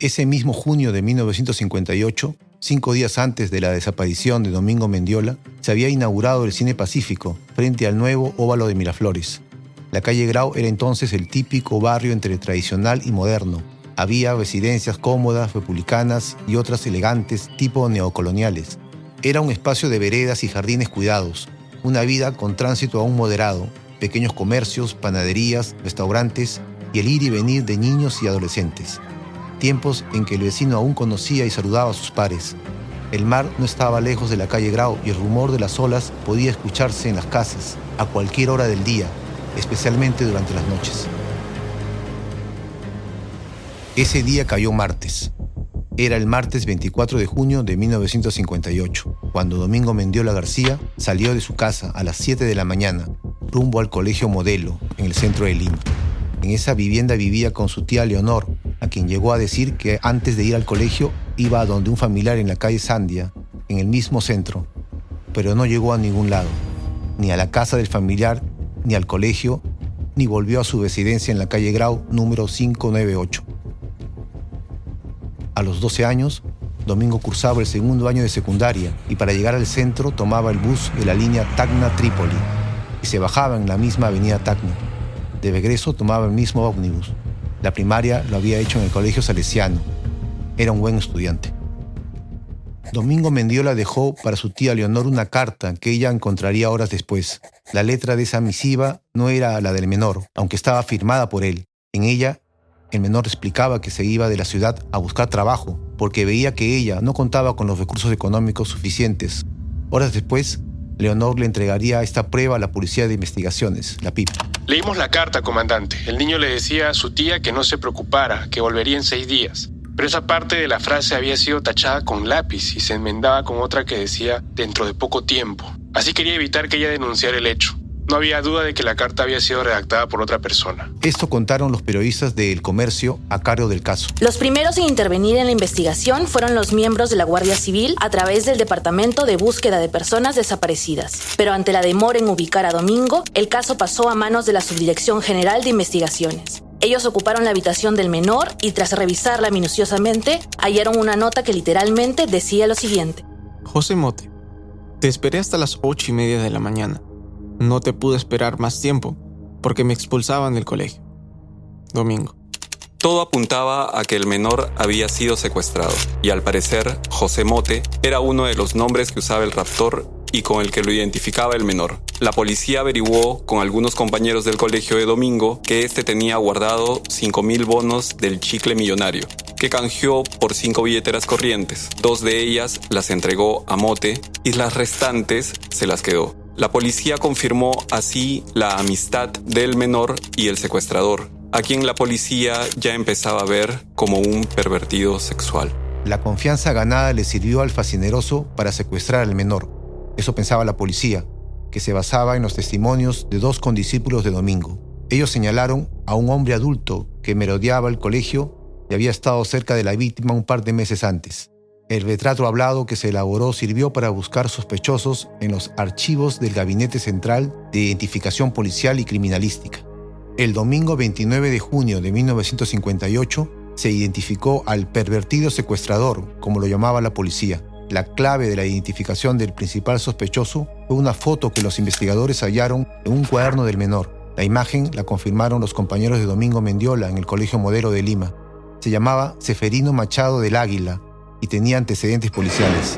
Ese mismo junio de 1958, 5 días antes de la desaparición de Domingo Mendiola, se había inaugurado el Cine Pacífico frente al nuevo óvalo de Miraflores. La calle Grau era entonces el típico barrio entre tradicional y moderno. Había residencias cómodas, republicanas y otras elegantes, tipo neocoloniales. Era un espacio de veredas y jardines cuidados, una vida con tránsito aún moderado, pequeños comercios, panaderías, restaurantes y el ir y venir de niños y adolescentes. Tiempos en que el vecino aún conocía y saludaba a sus pares. El mar no estaba lejos de la calle Grau y el rumor de las olas podía escucharse en las casas, a cualquier hora del día, especialmente durante las noches. Ese día cayó martes. Era el martes 24 de junio de 1958, cuando Domingo Mendiola García salió de su casa a las 7 de la mañana, rumbo al Colegio Modelo, en el centro de Lima. En esa vivienda vivía con su tía Leonor, a quien llegó a decir que antes de ir al colegio iba a donde un familiar en la calle Sandia, en el mismo centro, pero no llegó a ningún lado, ni a la casa del familiar, ni al colegio, ni volvió a su residencia en la calle Grau número 598. A los 12 años, Domingo cursaba el segundo año de secundaria y para llegar al centro tomaba el bus de la línea Tacna-Trípoli y se bajaba en la misma avenida Tacna. De regreso tomaba el mismo ómnibus. La primaria lo había hecho en el colegio salesiano. Era un buen estudiante. Domingo Mendiola dejó para su tía Leonor una carta que ella encontraría horas después. La letra de esa misiva no era la del menor, aunque estaba firmada por él. En ella, el menor explicaba que se iba de la ciudad a buscar trabajo, porque veía que ella no contaba con los recursos económicos suficientes. Horas después, Leonor le entregaría esta prueba a la Policía de Investigaciones, la PIP. Leímos la carta, comandante. El niño le decía a su tía que no se preocupara, que volvería en 6 días. Pero esa parte de la frase había sido tachada con lápiz y se enmendaba con otra que decía dentro de poco tiempo. Así quería evitar que ella denunciara el hecho. No había duda de que la carta había sido redactada por otra persona. Esto contaron los periodistas de El Comercio a cargo del caso. Los primeros en intervenir en la investigación fueron los miembros de la Guardia Civil a través del Departamento de Búsqueda de Personas Desaparecidas. Pero ante la demora en ubicar a Domingo, el caso pasó a manos de la Subdirección General de Investigaciones. Ellos ocuparon la habitación del menor y tras revisarla minuciosamente, hallaron una nota que literalmente decía lo siguiente. José Mote, te esperé hasta las 8:30 de la mañana. No te pude esperar más tiempo, porque me expulsaban del colegio. Domingo. Todo apuntaba a que el menor había sido secuestrado, y al parecer, José Mote era uno de los nombres que usaba el raptor y con el que lo identificaba el menor. La policía averiguó con algunos compañeros del colegio de Domingo que este tenía guardado 5,000 bonos del chicle millonario, que canjeó por 5 billeteras corrientes. 2 de ellas las entregó a Mote y las restantes se las quedó. La policía confirmó así la amistad del menor y el secuestrador, a quien la policía ya empezaba a ver como un pervertido sexual. La confianza ganada le sirvió al facineroso para secuestrar al menor. Eso pensaba la policía, que se basaba en los testimonios de 2 condiscípulos de Domingo. Ellos señalaron a un hombre adulto que merodeaba el colegio y había estado cerca de la víctima un par de meses antes. El retrato hablado que se elaboró sirvió para buscar sospechosos en los archivos del Gabinete Central de Identificación Policial y Criminalística. El domingo 29 de junio de 1958 se identificó al pervertido secuestrador, como lo llamaba la policía. La clave de la identificación del principal sospechoso fue una foto que los investigadores hallaron en un cuaderno del menor. La imagen la confirmaron los compañeros de Domingo Mendiola en el Colegio Modelo de Lima. Se llamaba Seferino Machado del Águila y tenía antecedentes policiales.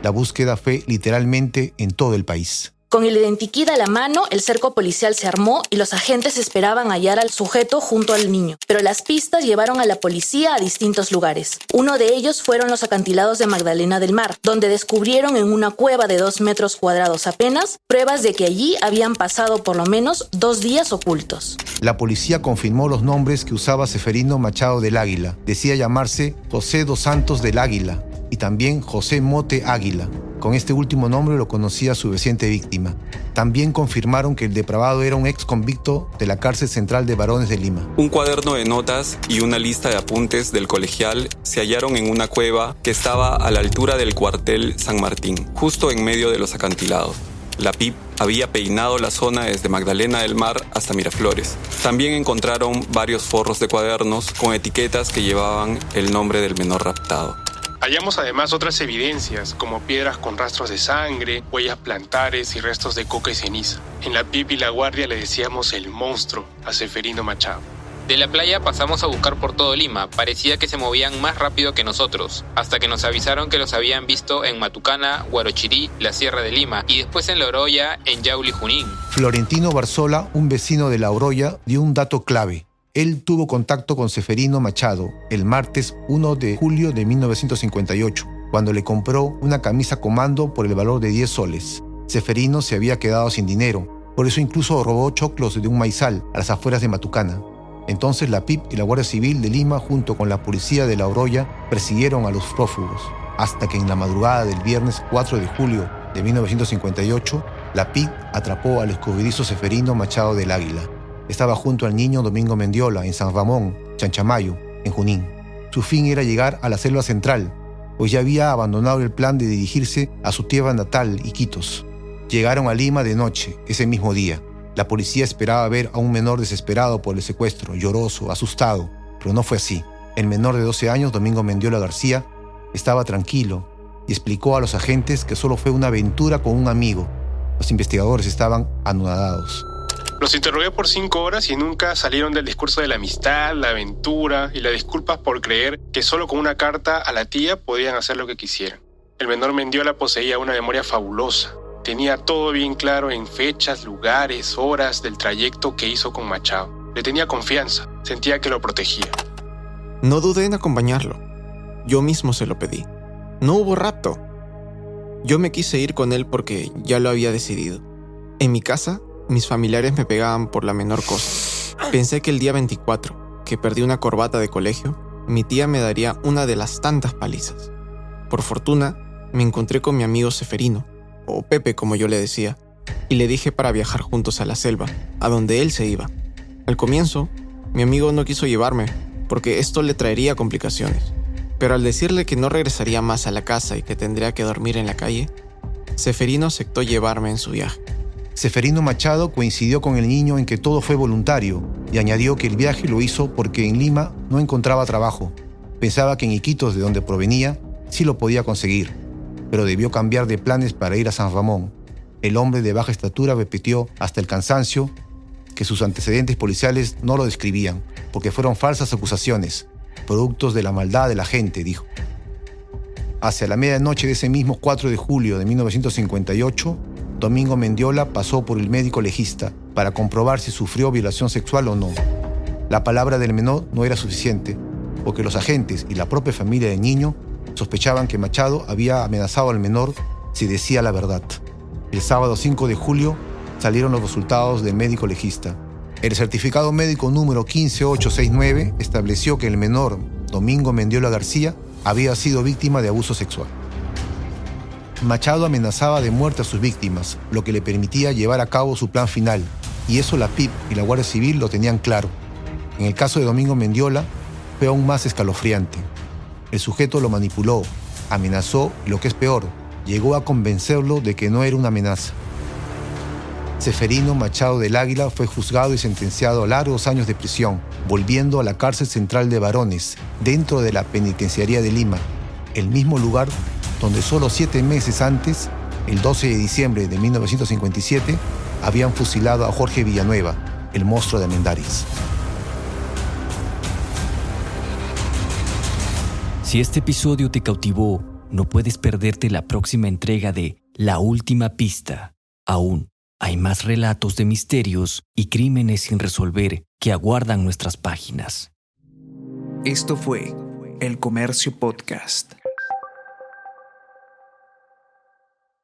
La búsqueda fue literalmente en todo el país. Con el identikit a la mano, el cerco policial se armó y los agentes esperaban hallar al sujeto junto al niño. Pero las pistas llevaron a la policía a distintos lugares. Uno de ellos fueron los acantilados de Magdalena del Mar, donde descubrieron en una cueva de 2 metros cuadrados apenas pruebas de que allí habían pasado por lo menos 2 días ocultos. La policía confirmó los nombres que usaba Seferino Machado del Águila. Decía llamarse José dos Santos del Águila y también José Mote Águila. Con este último nombre lo conocía su reciente víctima. También confirmaron que el depravado era un ex convicto de la cárcel central de varones de Lima. Un cuaderno de notas y una lista de apuntes del colegial se hallaron en una cueva que estaba a la altura del cuartel San Martín, justo en medio de los acantilados. La PIP había peinado la zona desde Magdalena del Mar hasta Miraflores. También encontraron varios forros de cuadernos con etiquetas que llevaban el nombre del menor raptado. Hallamos además otras evidencias, como piedras con rastros de sangre, huellas plantares y restos de coca y ceniza. En la PIP y la Guardia le decíamos el monstruo a Seferino Machado. De la playa pasamos a buscar por todo Lima. Parecía que se movían más rápido que nosotros, hasta que nos avisaron que los habían visto en Matucana, Huarochirí, la Sierra de Lima, y después en La Oroya, en Yauli, Junín. Florentino Barzola, un vecino de La Oroya, dio un dato clave. Él tuvo contacto con Seferino Machado el martes 1 de julio de 1958, cuando le compró una camisa comando por el valor de 10 soles. Seferino se había quedado sin dinero, por eso incluso robó choclos de un maizal a las afueras de Matucana. Entonces la PIP y la Guardia Civil de Lima, junto con la policía de La Oroya, persiguieron a los prófugos, hasta que en la madrugada del viernes 4 de julio de 1958, la PIP atrapó al escurridizo Seferino Machado del Águila. Estaba junto al niño Domingo Mendiola en San Ramón, Chanchamayo, en Junín. Su fin era llegar a la selva central, pues ya había abandonado el plan de dirigirse a su tierra natal, Iquitos. Llegaron a Lima de noche, ese mismo día. La policía esperaba ver a un menor desesperado por el secuestro, lloroso, asustado, pero no fue así. El menor de 12 años, Domingo Mendiola García, estaba tranquilo y explicó a los agentes que solo fue una aventura con un amigo. Los investigadores estaban anonadados. Los interrogué por 5 horas y nunca salieron del discurso de la amistad, la aventura y las disculpas por creer que solo con una carta a la tía podían hacer lo que quisieran. El menor Mendiola poseía una memoria fabulosa. Tenía todo bien claro en fechas, lugares, horas del trayecto que hizo con Machado. Le tenía confianza, sentía que lo protegía. No dudé en acompañarlo. Yo mismo se lo pedí. No hubo rapto. Yo me quise ir con él porque ya lo había decidido. En mi casa, mis familiares me pegaban por la menor cosa. Pensé que el día 24, que perdí una corbata de colegio, mi tía me daría una de las tantas palizas. Por fortuna, me encontré con mi amigo Seferino, o Pepe como yo le decía, y le dije para viajar juntos a la selva, a donde él se iba. Al comienzo, mi amigo no quiso llevarme, porque esto le traería complicaciones. Pero al decirle que no regresaría más a la casa y que tendría que dormir en la calle, Seferino aceptó llevarme en su viaje. Seferino Machado coincidió con el niño en que todo fue voluntario y añadió que el viaje lo hizo porque en Lima no encontraba trabajo. Pensaba que en Iquitos, de donde provenía, sí lo podía conseguir, pero debió cambiar de planes para ir a San Ramón. El hombre de baja estatura repitió hasta el cansancio que sus antecedentes policiales no lo describían, porque fueron falsas acusaciones, productos de la maldad de la gente, dijo. Hacia la medianoche de ese mismo 4 de julio de 1958, Domingo Mendiola pasó por el médico legista para comprobar si sufrió violación sexual o no. La palabra del menor no era suficiente, porque los agentes y la propia familia del niño sospechaban que Machado había amenazado al menor si decía la verdad. El sábado 5 de julio salieron los resultados del médico legista. El certificado médico número 15869 estableció que el menor, Domingo Mendiola García, había sido víctima de abuso sexual. Machado amenazaba de muerte a sus víctimas, lo que le permitía llevar a cabo su plan final, y eso la PIP y la Guardia Civil lo tenían claro. En el caso de Domingo Mendiola, fue aún más escalofriante. El sujeto lo manipuló, amenazó y, lo que es peor, llegó a convencerlo de que no era una amenaza. Seferino Machado del Águila fue juzgado y sentenciado a largos años de prisión, volviendo a la cárcel central de varones, dentro de la penitenciaría de Lima, el mismo lugar donde solo 7 meses antes, el 12 de diciembre de 1957, habían fusilado a Jorge Villanueva, el monstruo de Armendáriz. Si este episodio te cautivó, no puedes perderte la próxima entrega de La Última Pista. Aún hay más relatos de misterios y crímenes sin resolver que aguardan nuestras páginas. Esto fue El Comercio Podcast.